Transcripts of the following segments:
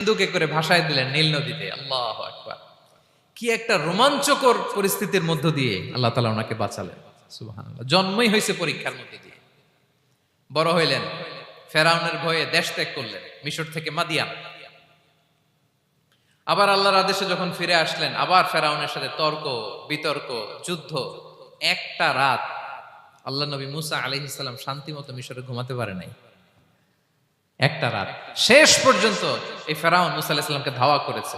সিন্ধুকে করে ভাসায় দিলেন নীল নদীতে। আল্লাহু আকবার! কি একটা রোমাঞ্চকর পরিস্থিতির মধ্য দিয়ে আল্লাহ তাআলা ওনাকে বাঁচালেন। সুবহানাল্লাহ। জন্মই হয়েছে পরীক্ষার মধ্যে দিয়ে। বড় হইলেন, ফেরাউনের ভয়ে দেশ ত্যাগ করলেন, মিশর থেকে মাদিয়ান। আবার আল্লাহর আদেশে যখন ফিরে আসলেন, আবার ফেরাউনের সাথে তর্ক বিতর্ক, যুদ্ধ। একটা রাত আল্লাহ নবী মুসা আলাইহিস সালাম শান্তি মতো মিশরে ঘুমাতে পারে নাই। একটা রাত শেষ পর্যন্ত এই ফেরাউন মুসা আলাইহিস সালামকে ধাওয়া করেছে।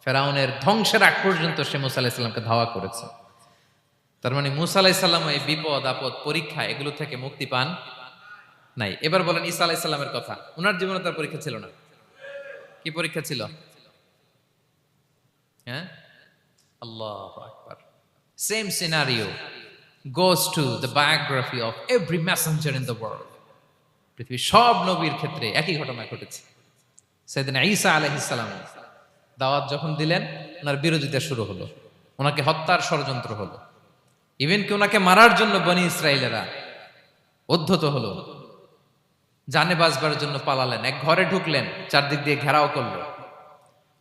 ফেরাউনের ধ্বংসের আগ পর্যন্ত সে মুসা আলাইহিস সালামকে ধাওয়া করেছে। তার মানে মুসা আলাইহিস সালাম এই বিপদ আপদ পরীক্ষা এগুলো থেকে মুক্তি পান নাই। এবার বলেন ঈসা আলাইহিস সালামের কথা। ওনার জীবনে তার পরীক্ষা ছিল না? কি পরীক্ষা ছিল? হ্যাঁ, আল্লাহু আকবার। Same scenario goes to the biography of every messenger in the world. পৃথিবীর সব নবীর ক্ষেত্রে একই ঘটনা ঘটেছে। সাইয়েদনা ঈসা আলাইহিস সালাম দাওয়াত যখন দিলেন, ওনার বিরোধিতা শুরু হলো, ওনাকে হত্যার ষড়যন্ত্র হলো, ইভেন কি ওনাকে মারার জন্য বনি ইসরাইলেরা উদ্ধত হলো, জানে বাঁচবার জন্য পালালেন, এক ঘরে ঢুকলেন, চারদিক দিয়ে ঘেরাও করলো,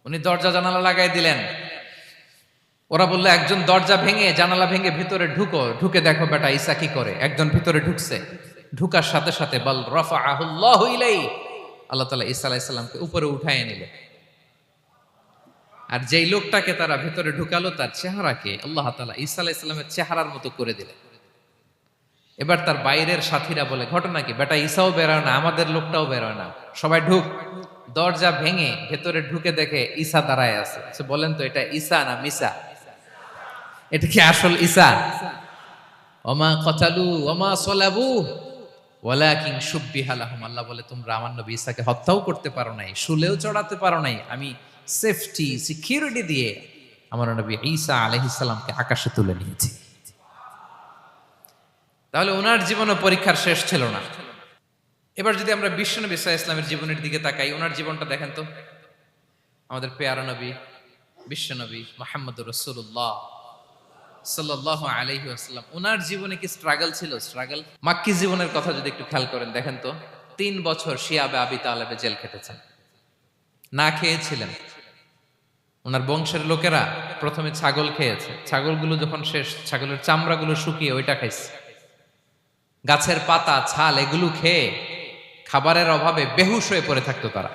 উনি দরজা জানালা লাগাই দিলেন। ওরা বললো একজন দরজা ভেঙে জানালা ভেঙে ভিতরে ঢুকো, ঢুকে দেখো বেটা ঈসা কি করে। একজন ভিতরে ঢুকছে, ঢুকার সাথে সাথে বল রাফাআহুল্লাহু ইলাইহি, আল্লাহ তাআলা ঈসা আলাইহিস সালামকে উপরে উঠায় নিলেন। আর যেই লোকটাকে তারা ভিতরে ঢুকালো তার চেহারাকে আল্লাহ তাআলা ঈসা আলাইহিস সালামের চেহারার মতো করে দিলেন। এবার তার বাইরের সাথীরা বলে ঘটনা কি, বেটা ঈসাও বেরোয় না, আমাদের লোকটাও বেরোয় না, সবাই ঢুক। দরজা ভেঙে ভেতরে ঢুকে দেখে ঈসা দাঁড়ায় আছে। বলেন তো এটা ঈসা না মিসা? এটা কি আসল ঈসা? ওমা কতালু ওমা সলাবু ওয়ালাকিন শুব্বিহা লাহুম। আল্লাহ বলে তোমরা আমার নবী ঈসাকে হত্যাও করতে পারো নাই, শুলেও চড়াতে পারো নাই, আমি সেফটি সিকিউরিটি দিয়ে আমার নবী ঈসা আলাইহিস সালামকে আকাশে তুলে নিয়েছি। তাহলে ওনার জীবনও পরীক্ষার শেষ ছিল না। এবার যদি আমরা বিশ্বনবী সাল্লাল্লাহু আলাইহি ওয়াসাল্লামের জীবনের দিকে তাকাই, ওনার জীবনটা দেখেন তো। আমাদের পেয়ারা নবী বিশ্বনবী মুহাম্মদুর রাসূলুল্লাহ সাল্লাল্লাহু আলাইহি ওয়াসাল্লাম, ওনার জীবনে কি স্ট্রাগল ছিল? স্ট্রাগল। মাক্কি জীবনের কথা যদি একটু খেয়াল করেন, দেখেন তো 3 বছর শিয়াবে আবি তালেবে জেল খেটেছেন, না খেয়েছিলেন। ওনার বংশের লোকেরা প্রথমে ছাগল খেয়েছে, ছাগলগুলো যখন শেষ, ছাগলের চামড়াগুলো শুকিয়ে ওইটা খাইছে। গাছের পাতা ছাল এগুলো খেয়ে খাবারের অভাবে বেহুশ হয়ে পড়ে থাকতো তারা।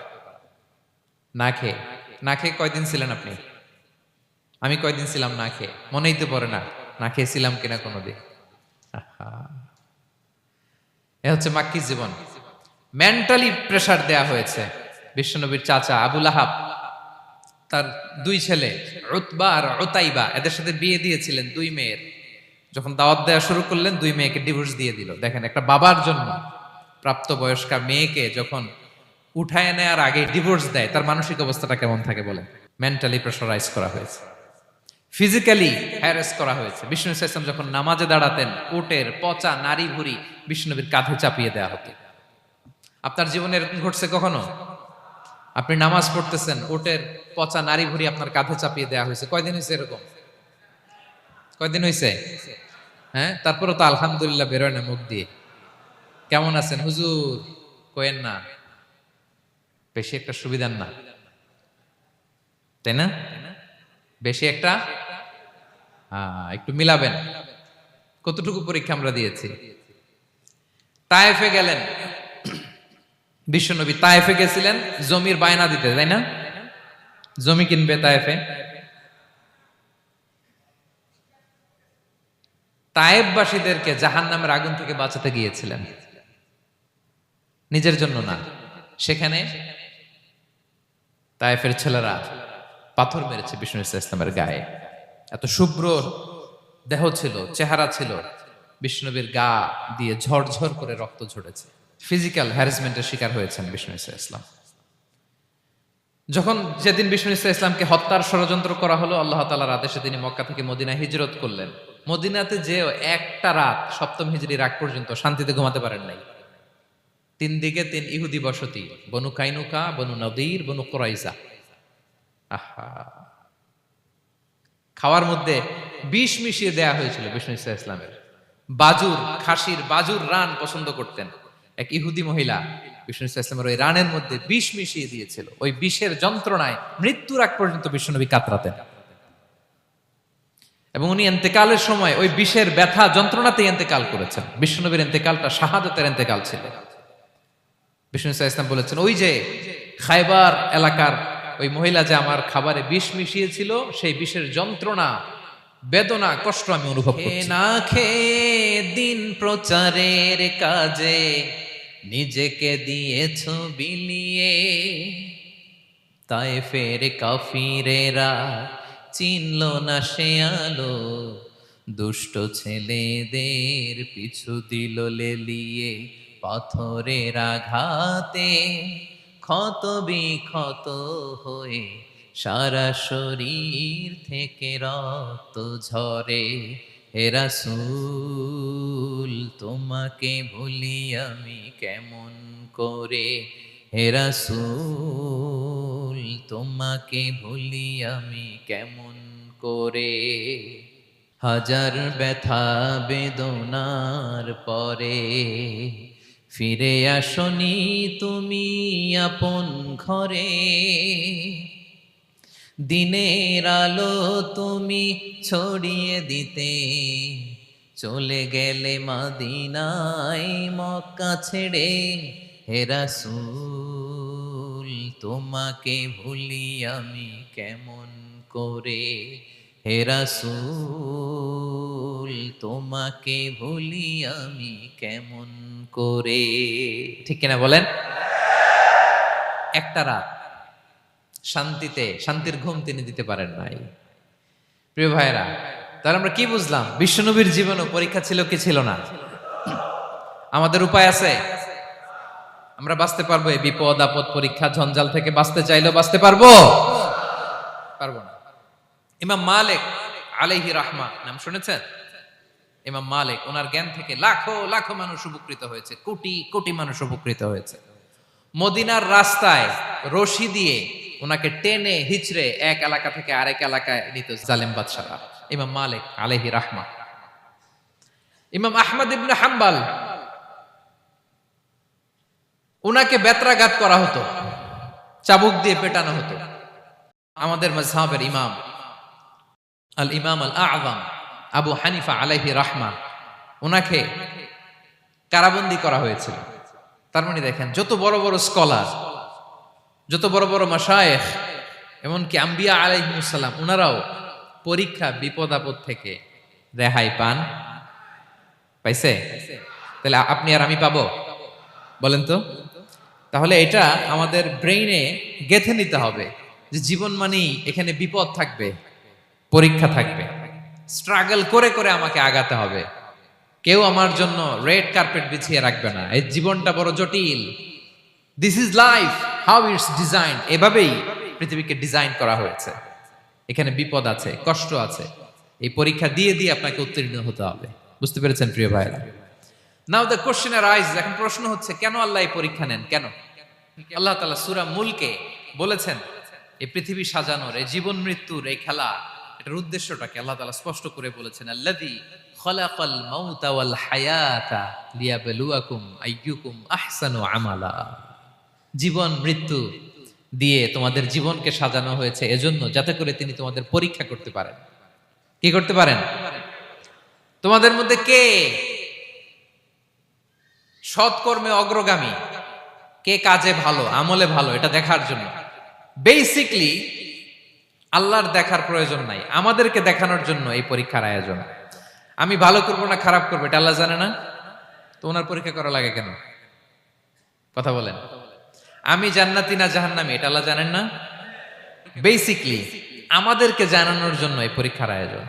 না খেয়ে না খেয়ে কয়দিন ছিলেন আপনি? আমি কয়দিন ছিলাম না খেয়ে? মনেই তো পড়ে না, না খেয়েছিলাম কিনা কোনোদিন। এ হচ্ছে মাক্কি জীবন। মেন্টালি প্রেসার দেয়া হয়েছে। বিশ্বনবীর চাচা আবু লাহাব, তার 2 ছেলে উতবা আর উতাইবা, এদের সাথে বিয়ে দিয়েছিলেন 2 মেয়ের। যখন দাওয়াত দেওয়া শুরু করলেন 2 মেয়েকে ডিভোর্স দিয়ে দিল। দেখেন একটা বাবার জন্য প্রাপ্তবয়স্কা মেয়েকে যখন উঠায় নেয়ার আগে ডিভোর্স দেয়, তার মানসিক অবস্থাটা কেমন থাকে বলেন? মেন্টালি প্রেসারাইজ করা হয়েছে, ফিজিক্যালি হ্যারাস করা হয়েছে। বিষ্ণু ইসলাম যখন নামাজে দাঁড়াতেন, উটের পচা নারী ভুঁড়ি বিষ্ণুনবীর কাঁধে চাপিয়ে দেওয়া হতো। আপনার জীবনে এরকম ঘটছে কখনো? আপনি নামাজ পড়তেছেন, উটের পচা নারী ভুঁড়ি আপনার কাঁধে চাপিয়ে দেওয়া হয়েছে। কয়দিন হয়েছে এরকম? কয়দিন হয়েছে? হ্যাঁ, তারপরে তো আলহামদুলিল্লাহ বেরোয় না মুখ দিয়ে। কেমন আছেন হুজুর কোয়েন না, বেশি একটা সুবিধার না, তাই না? বেশি একটা একটু মিলাবেন। কতটুকু পরীক্ষা আমরা দিয়েছি। তায়েফে গেলেন বিশ্বনবী, তায়েফে গেছিলেন জমির বায়না দিতে, তাই না? জমি কিনবে তায়েফে। তায়েফবাসীদেরকে জাহান্নামের আগুন থেকে বাঁচাতে গিয়েছিলেন, নিজের জন্য না। সেখানে তায়েফের ছেলেরা পাথর মেরেছে বিষ্ণু ইসলামের গায়ে। এত শুভ্র দেহ ছিল, চেহারা ছিল, বিষ্ণুবীর গা দিয়ে ঝরঝর করে রক্ত ঝরেছে। ফিজিক্যাল হ্যারাসমেন্টের শিকার হয়েছেন বিষ্ণু ইসলাম। যখন যেদিন বিষ্ণু ইসলামকে হত্যার ষড়যন্ত্র করা হলো, আল্লাহ তাআলার আদেশে তিনি মক্কা থেকে মদিনায় হিজরত করলেন। মদিনাতে যে একটা রাত 7ম হিজরির আগ পর্যন্ত শান্তিতে ঘুমাতে পারেন নাই। 3 দিকে 3 ইহুদি বসতি, বনু কাইনুকা, বনু নদীর, বনু কুরাইজা। আহা, খাওয়ার মধ্যে বিষ মিশিয়ে দেয়া হয়েছিল বিষ্ণু ইসলামের। বাজুর, খাসির বাজুর রান পছন্দ করতেন। এক ইহুদি মহিলা বিষ্ণু ইসলামের ওই রানের মধ্যে বিষ মিশিয়ে দিয়েছিল। ওই বিষের যন্ত্রণায় মৃত্যুর আগ পর্যন্ত বিশ্বনবী কাতরাতেন, এবং উনি এন্তেকালের সময় ওই বিষের ব্যথা যন্ত্রণাতেই এন্তেকাল করেছেন। বিশ্বনবীর এন্তেকালটা শাহাদাতের এন্তেকাল ছিল। বিষ্ণু ইসলাম বলেছেন, ওই যে খায়বার এলাকার ওই মহিলা যে আমার খাবারে বিষ মিশিয়েছিল, সেই বিষের যন্ত্রণা, বেদনা, কষ্ট আমি অনুভব করছি। না খেয়ে দিন প্রচারের কাজে নিজেকে দিয়েছ বিলিয়ে, তায়েফের কাফিরেরা চিনল না সে আলো, দুষ্ট ছেলেদের পিছু দিল লেলিয়ে, পাথরের আঘাতে ক্ষত বিক্ষত হয়ে সারা শরীর থেকে রক্ত ঝরে। হে রাসূল তোমাকে ভুলি আমি কেমন করে, হে রাসূল তোমাকে ভুলি আমি কেমন করে। হাজার ব্যথা বেদনার পরে ফিরে আসনি তুমি আপন ঘরে, দিনের আলো তুমি ছড়িয়ে দিতে চলে গেলে মদিনায় মক্কা ছেড়ে। হে রাসূল তোমাকে ভুলি আমি কেমন করে, হে রাসূল তোমাকে ভুলি আমি কেমন করে। ঠিক কিনা বলেন? একটা রাত শান্তিতে শান্তির ঘুম তিনি দিতে পারেন নাই। প্রিয় ভাইরা, তাহলে আমরা কি বুঝলাম? বিশ্বনবীর জীবনও পরীক্ষা ছিল কি ছিল না? আমাদের উপায় আছে? আমরা বাঁচতে পারবো এই বিপদ আপদ পরীক্ষা ঝঞ্ঝাল থেকে? বাঁচতে চাইলেও বাঁচতে পারবো? পারবো না। ইমাম মালিক আলাইহি রাহমা নাম শুনেছেন? ইমাম মালিক, ওনার জ্ঞান থেকে লাখো লাখো মানুষ উপকৃত হয়েছে, কোটি কোটি মানুষ উপকৃত হয়েছে। মদিনার রাস্তায় রশি দিয়ে ওনাকে টেনে হিচড়ে এক এলাকা থেকে আরেক এলাকায় নিত জালেম বাদশারা। ইমাম মালিক আলাইহি রাহমা। ইমাম আহমদ ইবনে হাম্বল, ওনাকে বেত্রাঘাত করা হতো, চাবুক দিয়ে পেটানো হতো। আমাদের মাযহাবের ইমাম আল ইমাম আল আযম আবু হানিফা আলাইহি রাহমা, ওনাকে কারাবন্দী করা হয়েছিল। তার মানে দেখেন, যত বড় বড় স্কলার, যত বড় বড় মাশায়েখ, এমনকি আম্বিয়া আলাইহিমুস সালাম, ওনারাও পরীক্ষা বিপদ আপদ থেকে রেহাই পাইছে? তাহলে আপনি আর আমি পাবো? বলেন তো। তাহলে এটা আমাদের ব্রেইনে গেঁথে নিতে হবে যে জীবন মানেই এখানে বিপদ থাকবে, পরীক্ষা থাকবে, স্ট্রাগল করে করে আমাকে আগাতে হবে। কেউ আমার জন্য রেড কার্পেট বিছিয়ে রাখবে না। এই জীবনটা বড় জটিল। This is life, how it's design. এভাবেই পৃথিবীকে ডিজাইন করা হয়েছে। এখানে বিপদ আছে, কষ্ট আছে। এই পরীক্ষা দিয়ে দিয়ে আপনাকে উত্তীর্ণ হতে হবে। বুঝতে পেরেছেন প্রিয় ভাইরা? নাও দ্য কোশ্চেন আরাইজ, এখন প্রশ্ন হচ্ছে, কেন আল্লাহ এই পরীক্ষা নেন? কেন? আল্লাহ তাআলা সূরা মুলকে বলেছেন, এই পৃথিবী সাজানোর, এই জীবন মৃত্যুর এই খেলা, এটার উদ্দেশ্যটাকে আল্লাহ তাআলা স্পষ্ট করে বলেছেন। আল্লাযী খালাকাল মাউতা ওয়াল হায়াতা লিয়াবলুয়াকুম আইয়ুকুম আহসানু আমালা। জীবন মৃত্যু দিয়ে তোমাদের জীবনকে সাজানো হয়েছে এজন্য, যাতে করে তিনি তোমাদের পরীক্ষা করতে পারেন। কি করতে পারেন? তোমাদের মধ্যে কে সৎকর্মে অগ্রগামী, কে কাজে ভালো, আমলে ভালো, এটা দেখার জন্য। বেসিকলি আল্লাহর দেখার প্রয়োজন নাই, আমাদেরকে দেখানোর জন্য এই পরীক্ষার আয়োজন। আমি ভালো করবো না খারাপ করবো এটা আল্লাহ জানে না? তো ওনার পরীক্ষা করা লাগে কেন? কথা বলেন। আমি জান্নাতি না জাহান্নামী এটা আল্লাহ জানেন না? বেসিকলি আমাদেরকে জানানোর জন্য এই পরীক্ষার আয়োজন।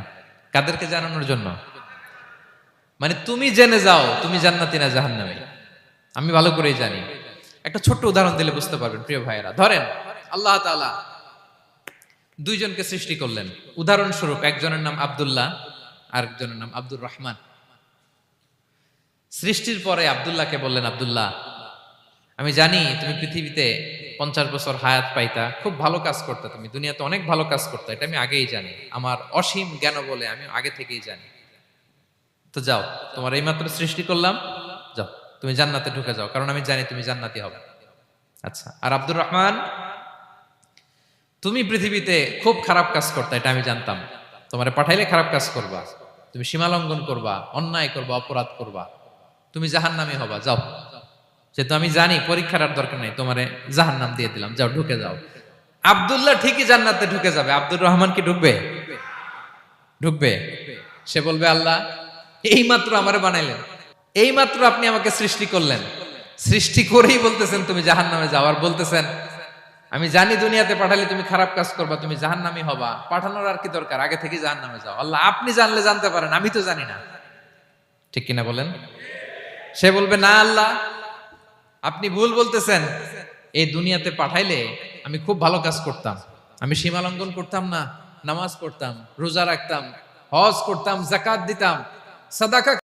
কাদেরকে জানানোর জন্য? মানে তুমি জেনে যাও তুমি জান্নাতি না জাহান্নামী। আমি ভালো করেই জানি। একটা ছোট্ট উদাহরণ দিলে বুঝতে পারবেন প্রিয় ভাইয়েরা। ধরেন আল্লাহ তাআলা দুইজনকে সৃষ্টি করলেন। উদাহরণস্বরূপ একজনের নাম আব্দুল্লাহ, আরেকজনের নাম আব্দুর রহমান। সৃষ্টির পরে আব্দুল্লাহকে বললেন, আব্দুল্লাহ, আমি জানি তুমি পৃথিবীতে 50 বছর হায়াত পাইতা, খুব ভালো কাজ করতে, তুমি দুনিয়াতে অনেক ভালো কাজ করতে, এটা আমি আগেই জানি। আমার অসীম জ্ঞান বলে আমি আগে থেকেই জানি। তো যাও, তোমার এইমাত্র সৃষ্টি করলাম, যাও তুমি জান্নাতে ঢুকে যাও, কারণ আমি জানি তুমি জান্নাতি হবে। আচ্ছা, আর আব্দুর রহমান, তুমি পৃথিবীতে খুব খারাপ কাজ করতে, এটা আমি জানতাম। তোমারে পাঠাইলে খারাপ কাজ করবা, তুমি সীমা লঙ্ঘন করবা, অন্যায় করবা, অপরাধ করবা, তুমি জাহান্নামী হবা। যাও, যেহেতু আমি জানি পরীক্ষার আর দরকার নেই, তোমারে জাহান্নাম দিয়ে দিলাম, যাও ঢুকে যাও। আব্দুল্লাহ ঠিকই জান্নাতে ঢুকে যাবে, আব্দুর রহমান কি ঢুকবে? ঢুকবে। সে বলবে, আল্লাহ এই মাত্র আমারে বানাইলেন, এই মাত্র আপনি আমাকে সৃষ্টি করলেন, সৃষ্টি করেই বলতেছেন তুমি জাহান্নামে যাও, আর বলতেছেন আমি জানি দুনিয়াতে পাঠালে তুমি খারাপ কাজ করবা, তুমি জাহান্নামী হবা, পাঠানোর আর কি দরকার, আগে থেকে জাহান্নামে যাও। আল্লাহ আপনি জানলে জানতে পারেন, আমি তো জানি না। ঠিক কিনা বলেন? সে বলবে, না আল্লাহ আপনি ভুল বলতেছেন, এই দুনিয়াতে পাঠাইলে আমি খুব ভালো কাজ করতাম, আমি সীমা লঙ্ঘন করতাম না, নামাজ পড়তাম, রোজা রাখতাম, হজ করতাম, যাকাত দিতাম, সাদাকা